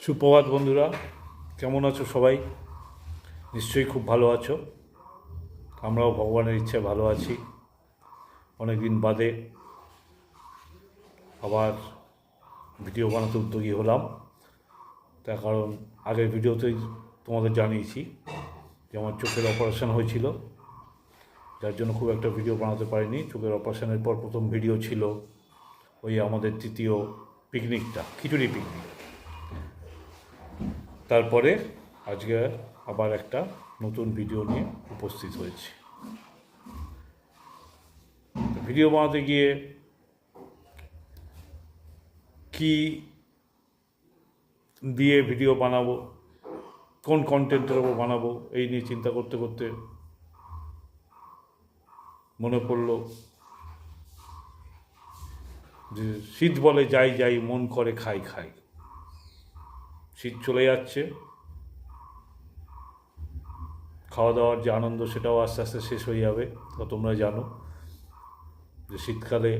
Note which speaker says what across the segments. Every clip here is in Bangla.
Speaker 1: সুপ্রভাত বন্ধুরা, কেমন আছো সবাই? নিশ্চয়ই খুব ভালো আছো। আমরাও ভগবানের ইচ্ছায় ভালো আছি। অনেক দিন বাদে আবার ভিডিও বানাতে উদ্যোগী হলাম। তার কারণ আগের ভিডিওতেই তোমাদের জানিয়েছি যে আমার চোখের অপারেশন হয়েছিল, যার জন্য খুব একটা ভিডিও বানাতে পারিনি। চোখের অপারেশনের পর প্রথম ভিডিও ছিল ওই আমাদের তৃতীয় পিকনিকটা, খিচুড়ি পিকনিক। তারপরে আজকে আবার একটা নতুন ভিডিও নিয়ে উপস্থিত হয়েছি। ভিডিও বানাতে গিয়ে কি দিয়ে ভিডিও বানাবো, কোন কন্টেন্টের ওপর বানাবো, এই নিয়ে চিন্তা করতে করতে মনে পড়ল যে শীত বলে যাই যাই, মন করে খাই খাই। শীত চলে যাচ্ছে, খাওয়া দাওয়ার যে আনন্দ সেটাও আস্তে আস্তে শেষ হয়ে যাবে। তো তোমরা জানো যে শীতকালে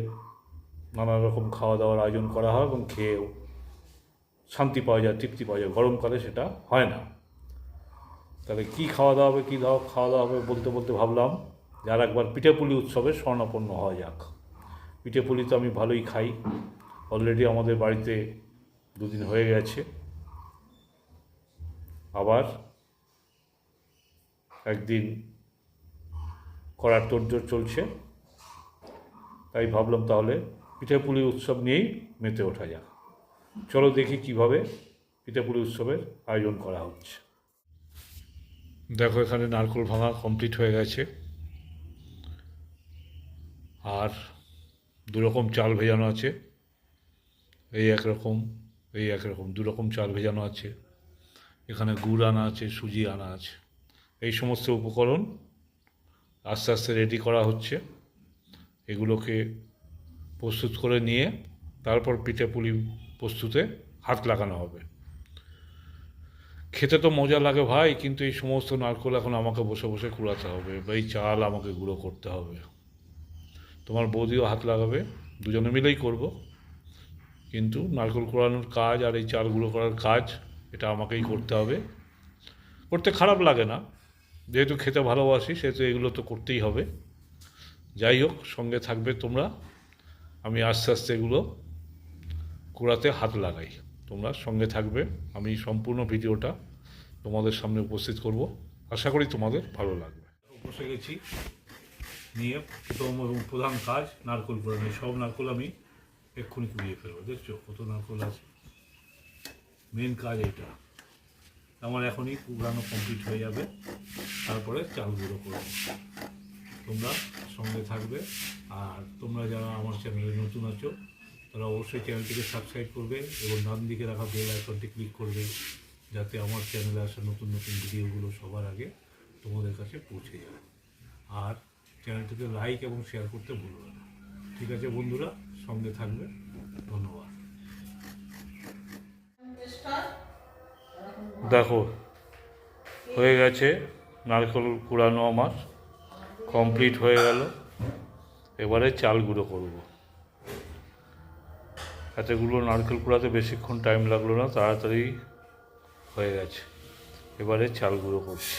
Speaker 1: নানা রকম খাওয়া দাওয়ার আয়োজন করা হয় এবং খেয়েও শান্তি পাওয়া যায়, তৃপ্তি পাওয়া যায়। গরমকালে সেটা হয় না। তাহলে কী খাওয়া দাওয়া হবে, কী খাওয়া দাওয়া হবে বলতে বলতে ভাবলাম যে আর একবার পিঠেপুলি উৎসবের স্বর্ণাপন্ন হওয়া যাক। পিঠেপুলি তো আমি ভালোই খাই, অলরেডি আমাদের বাড়িতে দুদিন হয়ে গেছে, আবার একদিন করার তোড়জোড় চলছে। তাই ভাবলাম তাহলে পিঠেপুলি উৎসব নিয়েই মেতে ওঠা যাক। চলো দেখি কিভাবে পিঠেপুলি উৎসবের আয়োজন করা হচ্ছে। দেখো, এখানে নারকেল ভাঙা কমপ্লিট হয়ে গেছে, আর দুরকম চাল ভেজানো আছে। এই একরকম, এই একরকম, দুরকম চাল ভেজানো আছে। এখানে গুড় আনা আছে, সুজি আনা আছে। এই সমস্ত উপকরণ আস্তে আস্তে রেডি করা হচ্ছে। এগুলোকে প্রস্তুত করে নিয়ে তারপর পিঠেপুলি প্রস্তুতে হাত লাগানো হবে। খেতে তো মজা লাগে ভাই, কিন্তু এই সমস্ত নারকেল এখন আমাকে বসে বসে কুড়াতে হবে, বা এই চাল আমাকে গুঁড়ো করতে হবে। তোমার বৌদিও হাত লাগাবে, দুজনে মিলেই করব। কিন্তু নারকেল কুড়ানোর কাজ আর এই চাল গুঁড়ো করার কাজ এটা আমাকেই করতে হবে। করতে খারাপ লাগে না, যেহেতু খেতে ভালোবাসি সেহেতু এগুলো তো করতেই হবে। যাই হোক, সঙ্গে থাকবে তোমরা। আমি আস্তে আস্তে এগুলো কুড়াতে হাত লাগাই, তোমরা সঙ্গে থাকবে। আমি সম্পূর্ণ ভিডিওটা তোমাদের সামনে উপস্থিত করব, আশা করি তোমাদের ভালো লাগবে। বসে গেছি নিয়ে প্রথম এবং প্রধান কাজ নারকেল কুড়ানো। সব নারকেল আমি এক্ষুনি কুড়িয়ে ফেলবো। দেখছো কত নারকেল আছে, মেন কাজ এটা। আমার এখনই কুড়ানো কমপ্লিট হয়ে যাবে, তারপরে চাল গুঁড়ো করবো। তোমরা সঙ্গে থাকবে। আর তোমরা যারা আমার চ্যানেলে নতুন আছো তারা অবশ্যই চ্যানেলটিকে সাবস্ক্রাইব করবে এবং ডান দিকে রাখা বেল আইকনটি ক্লিক করবে, যাতে আমার চ্যানেলে আসা নতুন নতুন ভিডিওগুলো সবার আগে তোমাদের কাছে পৌঁছে যায়। আর চ্যানেলটিকে লাইক এবং শেয়ার করতে ভুলবে না। ঠিক আছে বন্ধুরা, সঙ্গে থাকবে। ধন্যবাদ। দেখো, হয়ে গেছে নারকেল কুড়ানো, আমার কমপ্লিট হয়ে গেল। এবারে চাল গুঁড়ো করব। এতগুলো নারকেল কুড়াতে বেশিক্ষণ টাইম লাগলো না, তাড়াতাড়ি হয়ে গেছে। এবারে চাল গুঁড়ো করছি।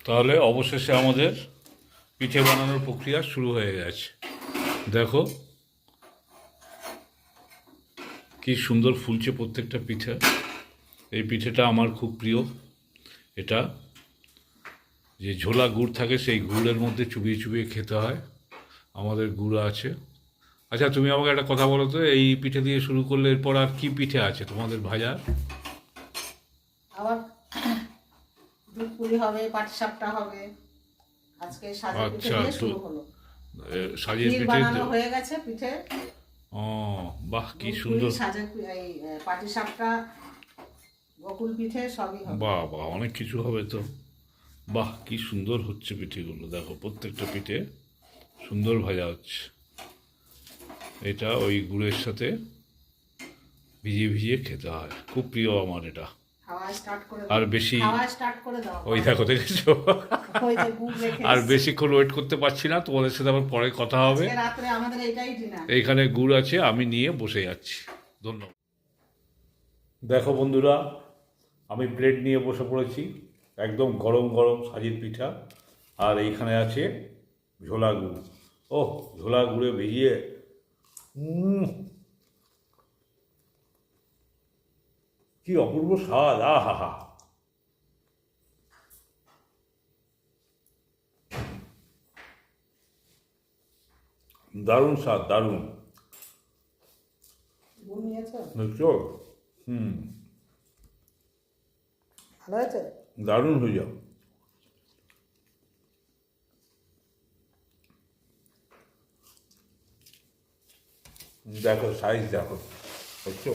Speaker 1: তাহলে অবশেষে আমাদের পিঠে বানানোর প্রক্রিয়া শুরু হয়ে গেছে। দেখো কি সুন্দর ফুলছে প্রত্যেকটা পিঠে। এই পিঠেটা আমার খুব প্রিয়। এটা যে ঝোলা গুড় থাকে সেই গুড়ের মধ্যে চুবিয়ে চুবিয়ে খেতে হয়। আমাদের গুড় আছে। আচ্ছা, তুমি আমাকে একটা কথা বলো তো, এই পিঠে দিয়ে শুরু করলে এরপর আর কি পিঠে আছে তোমাদের ভাজা?
Speaker 2: আবার দুধ পুলি হবে, পাটিসাপটা হবে। আজকে সাজের পিঠে
Speaker 1: আচ্ছা,
Speaker 2: দিয়ে শুরু হলো।
Speaker 1: সাজিয়ে
Speaker 2: ক্ষীর
Speaker 1: পিঠে।
Speaker 2: বানানো হয়ে গেছে পিঠে।
Speaker 1: ও বাহ, কি
Speaker 2: দুধ পুলি,
Speaker 1: সুন্দর।
Speaker 2: সাজের এই পাটিসাপটা, বকুল পিঠে সবই হবে।
Speaker 1: বাহ বাহ, অনেক কিছু হবে তো। বাহ, কি সুন্দর হচ্ছে পিঠেগুলো। দেখো প্রত্যেকটা পিঠে সুন্দর ভাজা হচ্ছে। এটা ওই গুড়ের সাথে ভিজিয়ে ভিজিয়ে খেতে হয়, খুব প্রিয় আমার এটা।
Speaker 2: খাওয়া স্টার্ট করে
Speaker 1: আর
Speaker 2: দাও,
Speaker 1: বেশি,
Speaker 2: খাওয়া স্টার্ট করে দাও।
Speaker 1: ওই দেখো দেখেছো,
Speaker 2: ওই যে গুড় রেখে
Speaker 1: আর
Speaker 2: এসেছি।
Speaker 1: বেশিক্ষণ ওয়েট করতে পারছি না, তোমাদের সাথে আবার পরে কথা হবে।
Speaker 2: আজকে রাত্রে আমাদের এইটাই ডিনার।
Speaker 1: এইখানে গুড় আছে, আমি নিয়ে বসে যাচ্ছি। ধন্যবাদ। দেখো বন্ধুরা, আমি প্লেট নিয়ে বসে পড়েছি, একদম গরম গরম সাজির পিঠা, আর এইখানে আছে ঝোলা গুড়। ওহ, ঝোলা গুড়ে ভিজিয়ে কি অপূর্ব স্বাদ! আহা হা, দারুণ স্বাদ, দারুণ।
Speaker 2: গুড় নিয়েছো?
Speaker 1: দেখছো?
Speaker 2: ভালো হয়েছে?
Speaker 1: দারুণ হয়ে যাও। দেখো সাইজ, দেখো, দেখছো?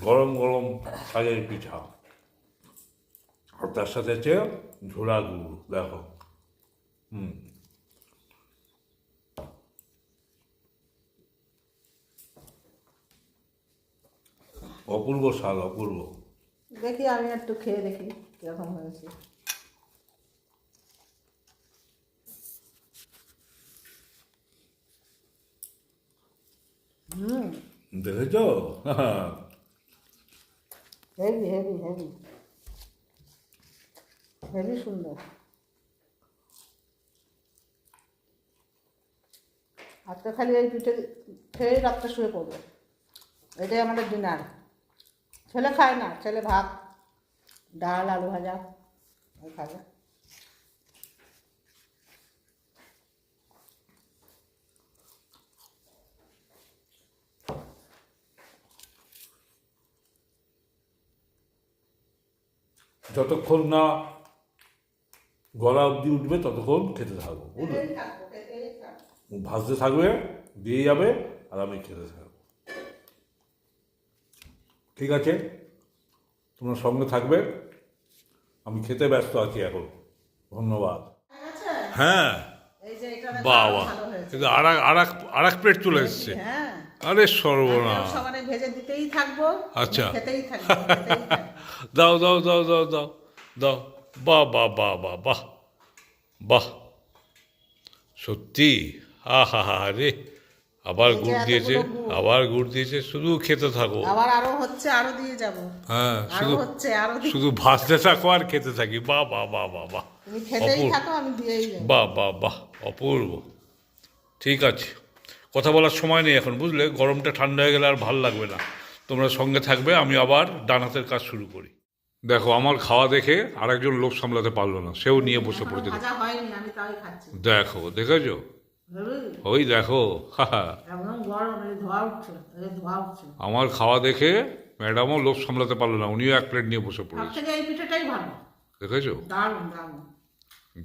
Speaker 1: গরম গরম সাজের পিঠা, আর তার সাথে আছে ঝোলা গুড়, দেখো। অপূর্ব স্বাদ, অপূর্ব।
Speaker 2: দেখি আমি একটু খেয়ে দেখি কিরকম হয়েছে।
Speaker 1: দেখেছো?
Speaker 2: হেভি হেভি হেভি, হেভি সুন্দর। আজকে খালি এই পিঠে খেয়েই রাত্রে শুয়ে পড়বে, এটাই আমাদের ডিনার। ছেলে খায় না, ছেলে ভাত, ডাল, আলু ভাজা ওই খাবে।
Speaker 1: যতক্ষণ না গলা অবধি উঠবে ততক্ষণ খেতে থাকবো, বুঝলে? ভাজতে থাকবে, দিয়ে যাবে, আর আমি খেতে থাকবো। ঠিক আছে, তোমরা সঙ্গে থাকবে, আমি খেতে ব্যস্ত আছি এখন। ধন্যবাদ। হ্যাঁ,
Speaker 2: এই যে এটা দেখো,
Speaker 1: বাহ
Speaker 2: আরো
Speaker 1: বাহ,
Speaker 2: ভালো হয়েছে।
Speaker 1: কিন্তু আর এক প্লেট চলে এসছে।
Speaker 2: হ্যাঁ,
Speaker 1: আরে সর্বনাশ!
Speaker 2: সবারে ভেজে দিতেই থাকবো,
Speaker 1: আচ্ছা।
Speaker 2: খেতেই থাকবো, খেতেই থাকবো।
Speaker 1: দাও দাও দাও দাও দাও দাও। বাহ বাহ বাহ বাহ বাহ বাহ, সত্যি আহা হা রে! আবার
Speaker 2: এই যে
Speaker 1: গুড় দিয়েছে,
Speaker 2: এতগুলো গুড়।
Speaker 1: আবার গুড় দিয়েছে, শুধু খেতে থাকো।
Speaker 2: আবার আরো হচ্ছে, আরো দিয়ে যাবো।
Speaker 1: হ্যাঁ,
Speaker 2: আরো
Speaker 1: শুধু
Speaker 2: হচ্ছে, আরো দিয়ে।
Speaker 1: শুধু ভাজতে থাকো আর খেতে থাকি। বাহ বাহ বাহ বাহ বাহ,
Speaker 2: তুমি খেতেই
Speaker 1: অপূর্ব।
Speaker 2: থাকো, আমি দিয়েই যাবো।
Speaker 1: বাহ বাহ বাহ, অপূর্ব। ঠিক আছে, কথা বলার সময় নেই এখন, বুঝলে? গরমটা ঠান্ডা হয়ে গেলে আর ভাল লাগবে না। তোমরা সঙ্গে থাকবে, আমি আবার ডান হাতের কাজ শুরু করি। দেখো, আমার খাওয়া দেখে আরেকজন লোক সামলাতে পারলো না, সেও নিয়ে বসে
Speaker 2: এখনো
Speaker 1: পড়েছে।
Speaker 2: ভাজা হয়নি, আমি তাই খাচ্ছি।
Speaker 1: দেখো, দেখেছো?
Speaker 2: বুঝলি?
Speaker 1: ওই দেখো, হা হা।
Speaker 2: একদম গরম, এই ধোয়া উঠছে, এই ধোয়া উঠছে।
Speaker 1: আমার খাওয়া দেখে ম্যাডামও লোভ সামলাতে পারলো না, উনিও এক প্লেট নিয়ে বসে
Speaker 2: সব
Speaker 1: পড়েছে।
Speaker 2: থেকে এই পিঠেটাই ভালো,
Speaker 1: দেখেছো?
Speaker 2: দারুণ দারুণ।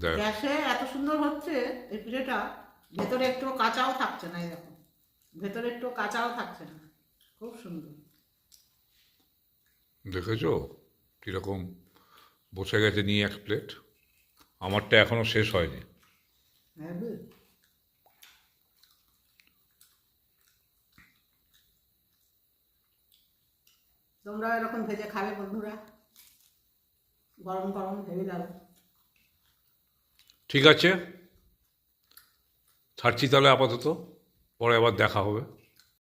Speaker 1: দেখ,
Speaker 2: গ্যাসে এত সুন্দর হচ্ছে এই পিঠেটা, ভেতরে একটু কাঁচাও থাকছে না, এরকম ভেতরে একটু কাঁচাও থাকছে না, খুব সুন্দর।
Speaker 1: দেখেছো কীরকম বসে গেছে নিয়ে এক প্লেট? আমারটা এখনো শেষ হয়নি।
Speaker 2: হ্যাঁ বুঝলি? তোমরা এরকম ভেজে খাবে বন্ধুরা, গরম গরম ভেবে দাও।
Speaker 1: ঠিক আছে, ছাড়ছি তাহলে আপাতত, পরে আবার দেখা হবে।